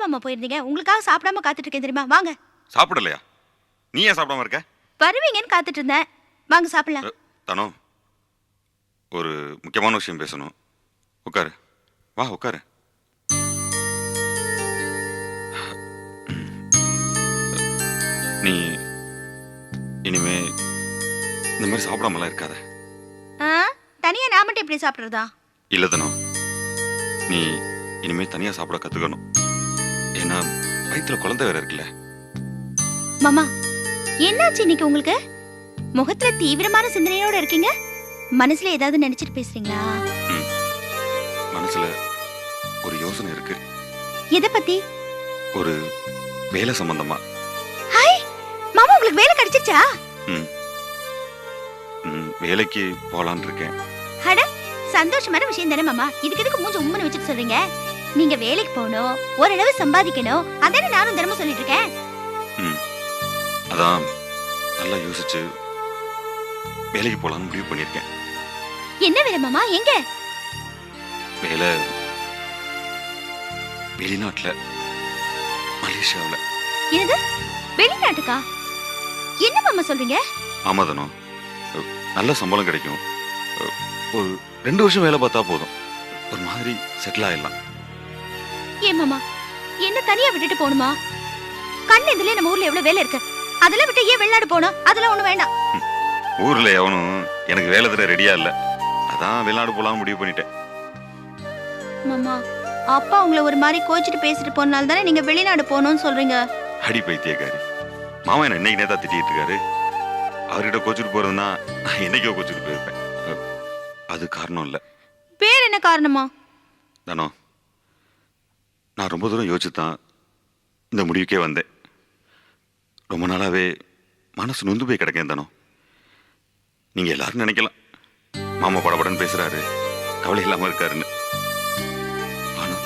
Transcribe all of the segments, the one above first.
மாமா போயிருந்தீங்க? உங்களுக்காக சாப்பிடாம காத்துட்டு இருக்கேன் தெரியுமா? வாங்க. சாப்பிடலையா? நீ ஏன் சாப்பிடாம இருக்க? வருவீங்கன்னு காத்துட்டு இருந்தேன். வாங்க சாப்பிடலாம். தனோ, ஒரு முக்கியமான விஷயம் பேசணும். உட்காரு. வா உட்காரு. நீ இனிமே இந்த மாதிரி சாப்பிடாமலாம் இருக்காத. தனியா நான் மட்டும் எப்படி சாப்பிடுறதா? இல்ல தனோ, நீ இனிமே தனியா சாப்பிட கத்துக்கணும். ஏன்னா வயிற்றுல குழந்தை வேற இருக்குல்ல. மாமா, என்னாச்சு இன்னைக்கு உங்களுக்கு? முகத்துல தீவிரமான சிந்தனையோட இருக்கீங்க. மனசுல ஏதாவது நினைச்சிட்டு பேசுறீங்களா? மனசுல ஒரு யோசனை இருக்கு. எதை பத்தி? ஒரு வேலை சம்பந்தமா. ஹாய் மாமா, உங்களுக்கு வேலை கிடைச்சிச்சா? வேலைக்கு போலான்னு இருக்கேன். அட, சந்தோஷமான விஷயம் தானே மாமா. இதுக்கு எதுக்கு மூஞ்ச உம்முன்னு வச்சுட்டு சொல்றீங்க? நீங்க வேலைக்கு போகணும், ஓரளவு சம்பாதிக்கணும், அதானே நானும் தினமும் சொல்லிட்டு இருக்கேன். அதான் நல்லா யோசிச்சு வேலைக்கு போலான்னு முடிவு பண்ணிருக்கேன். என்ன வேலை மாமா? எங்க வேலை? வெளிநாட்டுல, மலேசியாவுல. என்னது? வெளிநாட்டுக்கா? என்ன மாமா சொல்றீங்க? ஆமாதனோ, நல்ல சம்பளம் கிடைக்கும். ஒரு 2 வருஷம் வேலை பார்த்தா போதும், ஒரு மாதிரி செட்டில் ஆயிடலாம். ஏன் மாமா, என்ன தனியா விட்டுட்டு போகணுமா? கண்ணு இதுல நம்ம ஊர்ல எவ்வளவு வேலை இருக்கு, அதெல்லாம் விட்டு ஏன் வெளிநாடு போகணும்? அதெல்லாம் ஒண்ணு வேண்டாம். ஊர்ல எவனும் எனக்கு வேலை தர ரெடியா இல்ல, அதான் வெளிநாடு போலாம் முடிவு பண்ணிட்டேன். மாமா, அப்பா உங்களை ஒரு மாதிரி கோச்சிட்டு பேசிட்டு போனால தானே நீங்க வெளிநாடு போகணும்னு சொல்றீங்க. அடி பைத்தியக்காரி, மாமா என்ன இன்னைக்கு நேத்தா திட்டிட்டு இருக்காரு. அவர்கிட்ட கோச்சிட்டு போறதுன்னா நான் என்னைக்கோ கோச்சிட்டு போயிருப்பேன். அது காரணம் இல்ல. வேற என்ன காரணமா? தானோ, நான் ரொம்ப தூரம் யோசிச்சு தான் இந்த முடிவுக்கே வந்தேன். ரொம்ப நாளாவே மனசு நொந்து போய் கிடக்கேன் தானோ. நீங்க எல்லாரும் நினைக்கலாம் மாமா படபடன்னு பேசுறாரு, கவலை இல்லாம இருக்காருன்னு. ஆனா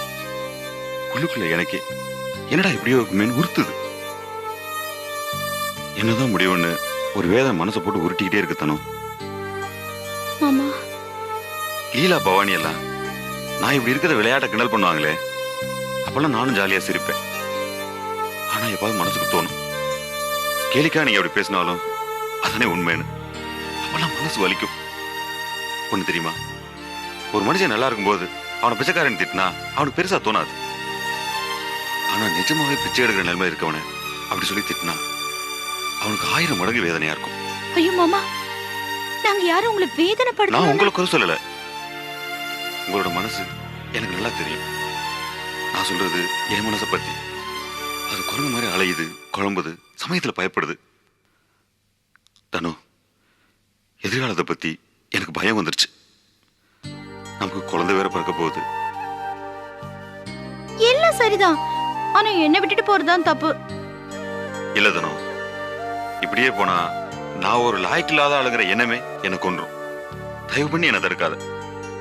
உள்ளுக்குள்ள எனக்கே என்னடா இப்படியோ இருக்குமேன்னு உறுத்துது. என்னதான் முடிவுன்னு ஒரு வேதனை மனசை போட்டு உருட்டிக்கிட்டே இருக்கு தானோ. மாமா, லீலா பவானி எல்லாம் நான் இப்படி இருக்கிற விளையாட்ட கிண்டல் பண்ணுவாங்களே, அப்பெல்லாம் நானும் ஜாலியா சிரிப்பேன். ஆனா எப்பாவது மனசுக்கு தோணும், கேலிக்கா நீங்க அப்படி பேசினாலும் அதானே உண்மைன்னு. அப்பெல்லாம் மனசு வலிக்கும். ஒண்ணு தெரியுமா, ஒரு மனுஷன் நல்லா இருக்கும்போது அவனை பிச்சைக்காரன் திட்டினா அவனுக்கு பெருசா தோணாது. ஆனா நிஜமாவே பிச்சை எடுக்கிற நிலைமை இருக்கவன அப்படி சொல்லி திட்டினா அவனுக்கு 1000 மடங்கு வேதனையா இருக்கும். ஐயோ மாமா, நாங்க யாரும் உங்களை வேதனைப்படுத்த. நான் உங்களை குறை சொல்லல, உங்களோட மனசு எனக்கு நல்லா தெரியும். நான் சொல்றது என் மனசை பத்தி. அது குரங்கு மாதிரி அலையுது, குழம்புது, சமயத்துல பயப்படுது. தனு, எதிர்காலத்தை பத்தி எனக்கு பயம் வந்துருச்சு. நமக்கு குழந்தை வேற பிறக்க போகுது. எல்லாம் சரிதான், ஆனா என்ன விட்டுட்டு போறதுதான் தப்பு. இல்ல தனு, இப்படியே போனா நான் ஒரு லாய்க்கு இல்லாத ஆளுங்கிற எண்ணமே எனக்கு கொன்றும். தயவு பண்ணி என்ன தடுக்காத,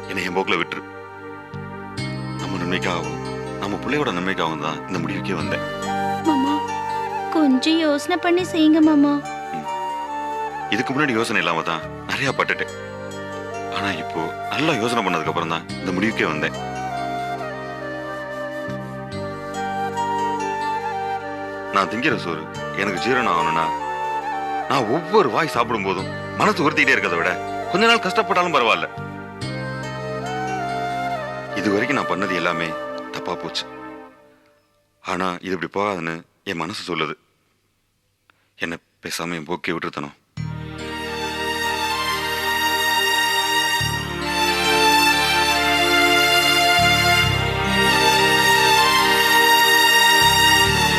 என்னை என் போக்குல விட்டுரு. நம்ம நன்மைக்காகவும் நம்ம பிள்ளையோட நன்மைக்காகவும் தான் இந்த முடிவுக்கே வந்தேன். மாமா, கொஞ்சம் யோசனை பண்ணி செய்யுங்க மாமா. இதுக்கு முன்னாடி யோசனை இல்லாம தான் நிறைய பட்டுட்டேன். ஆனா இப்போ நல்லா யோசனை பண்ணதுக்கு அப்புறம் தான் இந்த முடிவுக்கே வந்தேன். நான் திங்கிற சோறு எனக்கு ஜீரணம் ஆகணும்னா நான் ஒவ்வொரு வாய் சாப்பிடும் போதும் மனசு உறுத்திக்கிட்டே இருக்கிறத விட கொஞ்ச நாள் கஷ்டப்பட்டாலும் பரவாயில்ல. இது வரைக்கும் நான் பண்ணது எல்லாமே தப்பா போச்சு. ஆனா இது இப்படி போகாதுன்னு என் மனசு சொல்லுது. என்ன பேசாம என் போக்கே விட்டுருத்தனும்.